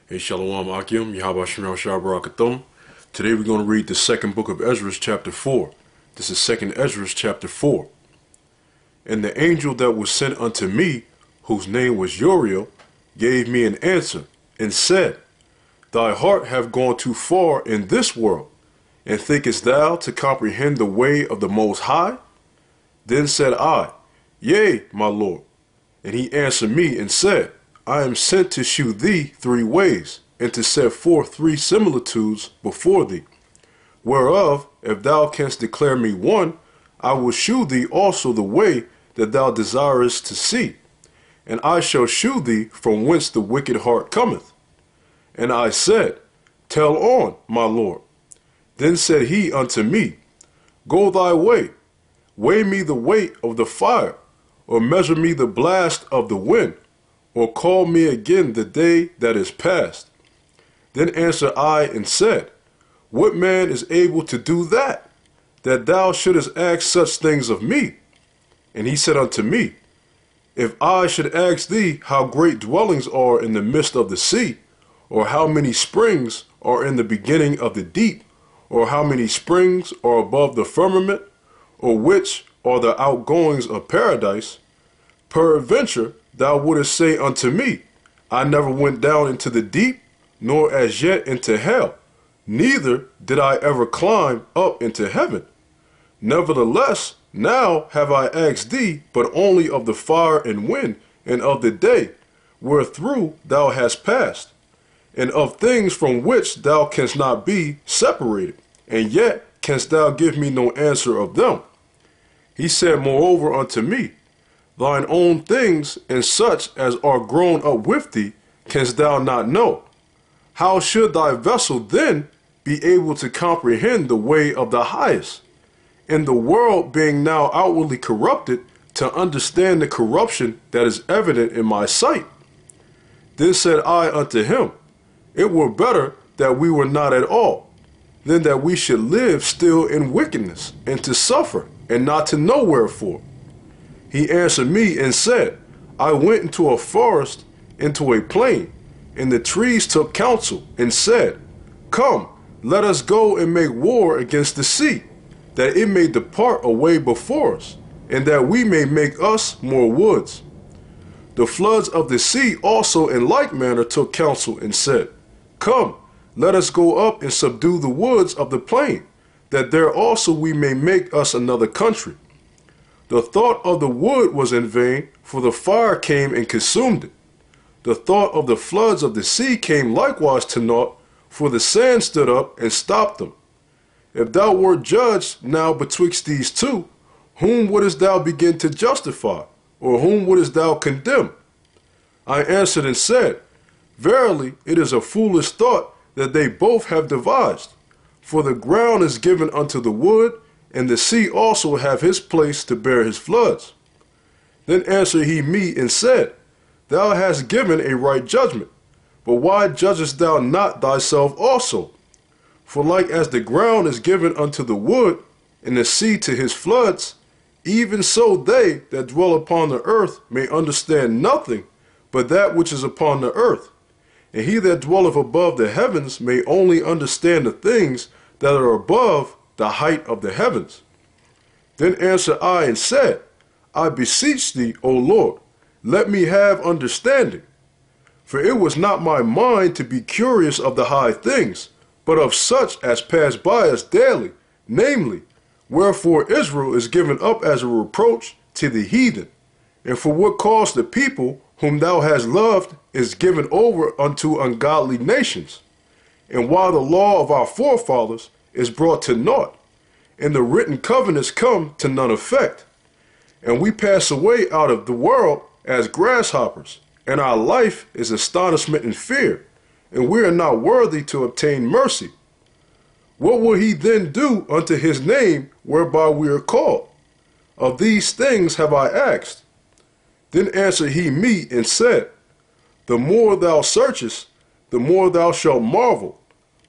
Hey, Shalom Wa QAM YASHARAHLA. Today we're going to read the second book of Esdras Chapter 4. This is 2nd Esdras Chapter 4. And the angel that was sent unto me, whose name was Uriel, gave me an answer, and said, Thy heart hath gone too far in this world, and thinkest thou to comprehend the way of the Most High? Then said I, Yea, my Lord. And he answered me and said, I am sent to shew thee 3 ways, and to set forth 3 similitudes before thee. Whereof, if thou canst declare me one, I will shew thee also the way that thou desirest to see. And I shall shew thee from whence the wicked heart cometh. And I said, Tell on, my Lord. Then said he unto me, Go thy way, weigh me the weight of the fire, or measure me the blast of the wind, or call me again the day that is past. Then answered I and said, What man is able to do that thou shouldest ask such things of me? And he said unto me, If I should ask thee how great dwellings are in the midst of the sea, or how many springs are in the beginning of the deep, or how many springs are above the firmament, or which are the outgoings of paradise, peradventure thou wouldest say unto me, I never went down into the deep, nor as yet into hell, neither did I ever climb up into heaven. Nevertheless, now have I asked thee but only of the fire and wind, and of the day, wherethrough thou hast passed, and of things from which thou canst not be separated, and yet canst thou give me no answer of them. He said moreover unto me, Thine own things and such as are grown up with thee canst thou not know. How should thy vessel then be able to comprehend the way of the highest? And the world being now outwardly corrupted, to understand the corruption that is evident in my sight. Then said I unto him, It were better that we were not at all, than that we should live still in wickedness, and to suffer, and not to know wherefore. He answered me and said, I went into a forest, into a plain, and the trees took counsel, and said, Come, let us go and make war against the sea, that it may depart away before us, and that we may make us more woods. The floods of the sea also in like manner took counsel, and said, Come, let us go up and subdue the woods of the plain, that there also we may make us another country. The thought of the wood was in vain, for the fire came and consumed it. The thought of the floods of the sea came likewise to naught, for the sand stood up and stopped them. If thou wert judged now betwixt these two, whom wouldest thou begin to justify, or whom wouldest thou condemn? I answered and said, Verily, it is a foolish thought that they both have devised. For the ground is given unto the wood, and the sea also have his place to bear his floods. Then answered he me and said, Thou hast given a right judgment, but why judgest thou not thyself also? For like as the ground is given unto the wood, and the sea to his floods, even so they that dwell upon the earth may understand nothing but that which is upon the earth. And he that dwelleth above the heavens may only understand the things that are above the height of the heavens. Then answered I and said, I beseech thee, O Lord, let me have understanding. For it was not my mind to be curious of the high things, but of such as pass by us daily, namely, wherefore Israel is given up as a reproach to the heathen, and for what cause the people whom thou hast loved is given over unto ungodly nations, and while the law of our forefathers is brought to naught, and the written covenants come to none effect, and we pass away out of the world as grasshoppers, and our life is astonishment and fear, and we are not worthy to obtain mercy. What will he then do unto his name whereby we are called? Of these things have I asked. Then answered he me and said, The more thou searchest, the more thou shalt marvel,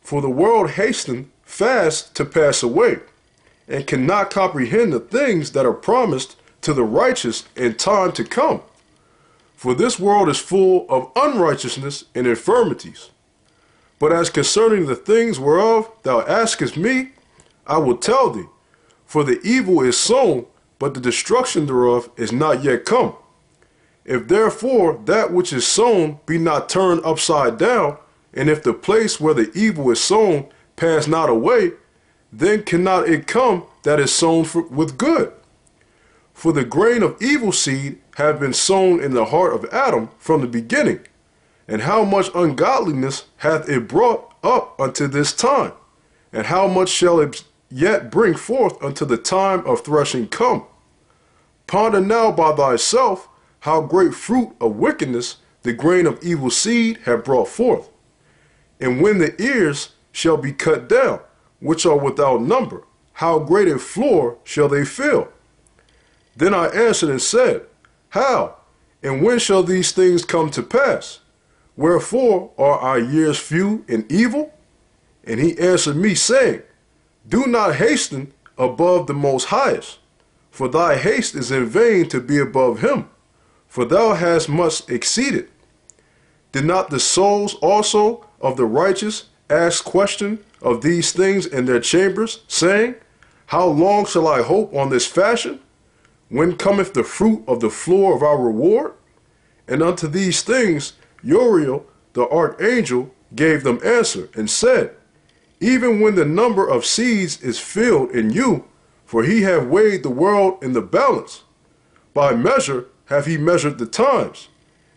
for the world hasteneth fast to pass away, and cannot comprehend the things that are promised to the righteous in time to come. For this world is full of unrighteousness and infirmities. But as concerning the things whereof thou askest me, I will tell thee. For the evil is sown, but the destruction thereof is not yet come. If therefore that which is sown be not turned upside down, and if the place where the evil is sown pass not away, then cannot it come that is sown with good. For the grain of evil seed have been sown in the heart of Adam from the beginning, and how much ungodliness hath it brought up unto this time, and how much shall it yet bring forth unto the time of threshing come? Ponder now by thyself how great fruit of wickedness the grain of evil seed have brought forth. And when the ears shall be cut down, which are without number, how great a floor shall they fill? Then I answered and said, How? And when shall these things come to pass? Wherefore are our years few and evil? And he answered me, saying, Do not hasten above the Most Highest, for thy haste is in vain to be above him, for thou hast much exceeded. Did not the souls also of the righteous ask question of these things in their chambers, saying, How long shall I hope on this fashion? When cometh the fruit of the floor of our reward? And unto these things Uriel the archangel gave them answer, and said, Even when the number of seeds is filled in you, for he hath weighed the world in the balance. By measure hath he measured the times,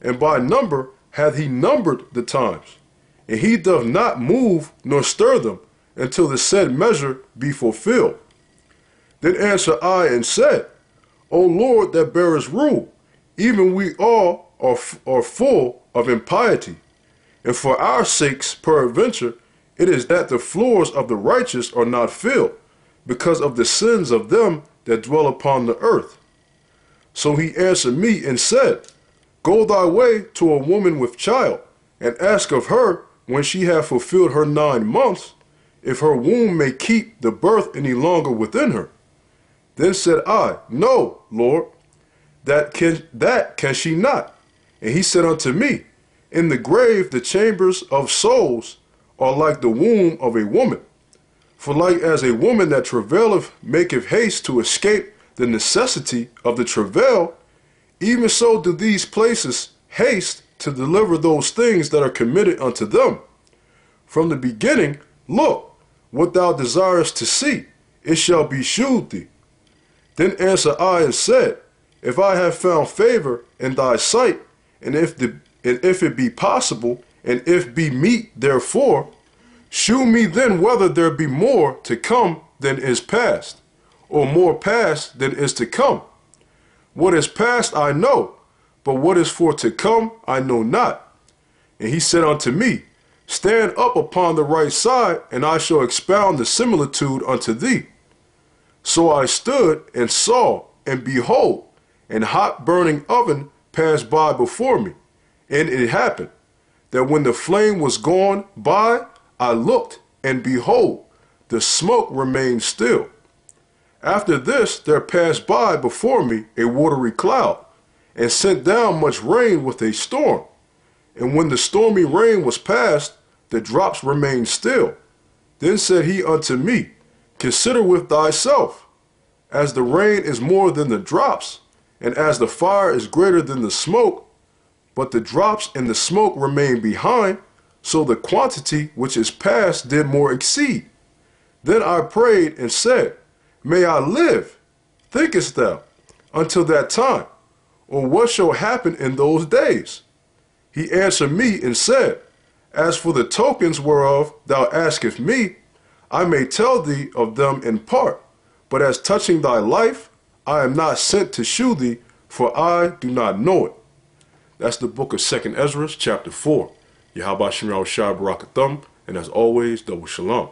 and by number hath he numbered the times. And he doth not move nor stir them until the said measure be fulfilled. Then answered I and said, O Lord that bearest rule, even we all are full of impiety, and for our sakes peradventure it is that the floors of the righteous are not filled, because of the sins of them that dwell upon the earth. So he answered me and said, Go thy way to a woman with child, and ask of her, when she hath fulfilled her 9 months, if her womb may keep the birth any longer within her. Then said I, No, Lord, that can she not. And he said unto me, In the grave the chambers of souls are like the womb of a woman. For like as a woman that travaileth maketh haste to escape the necessity of the travail, even so do these places haste to deliver those things that are committed unto them. From the beginning, look, what thou desirest to see, it shall be shewed thee. Then answered I and said, If I have found favor in thy sight, and if it be possible, and if be meet therefore, shew me then whether there be more to come than is past, or more past than is to come. What is past I know, but what is for to come I know not. And he said unto me, Stand up upon the right side, and I shall expound the similitude unto thee. So I stood and saw, and behold, an hot burning oven passed by before me. And it happened, that when the flame was gone by, I looked, and behold, the smoke remained still. After this there passed by before me a watery cloud, and sent down much rain with a storm. And when the stormy rain was past, the drops remained still. Then said he unto me, Consider with thyself, as the rain is more than the drops, and as the fire is greater than the smoke, but the drops and the smoke remain behind, so the quantity which is past did more exceed. Then I prayed and said, May I live, thinkest thou, until that time, or what shall happen in those days? He answered me and said, As for the tokens whereof thou askest me, I may tell thee of them in part, but as touching thy life, I am not sent to shew thee, for I do not know it. That's the book of 2 Esdras chapter 4. Yahweh Shem Yahweh Shai Barak Atham, and as always, double shalom.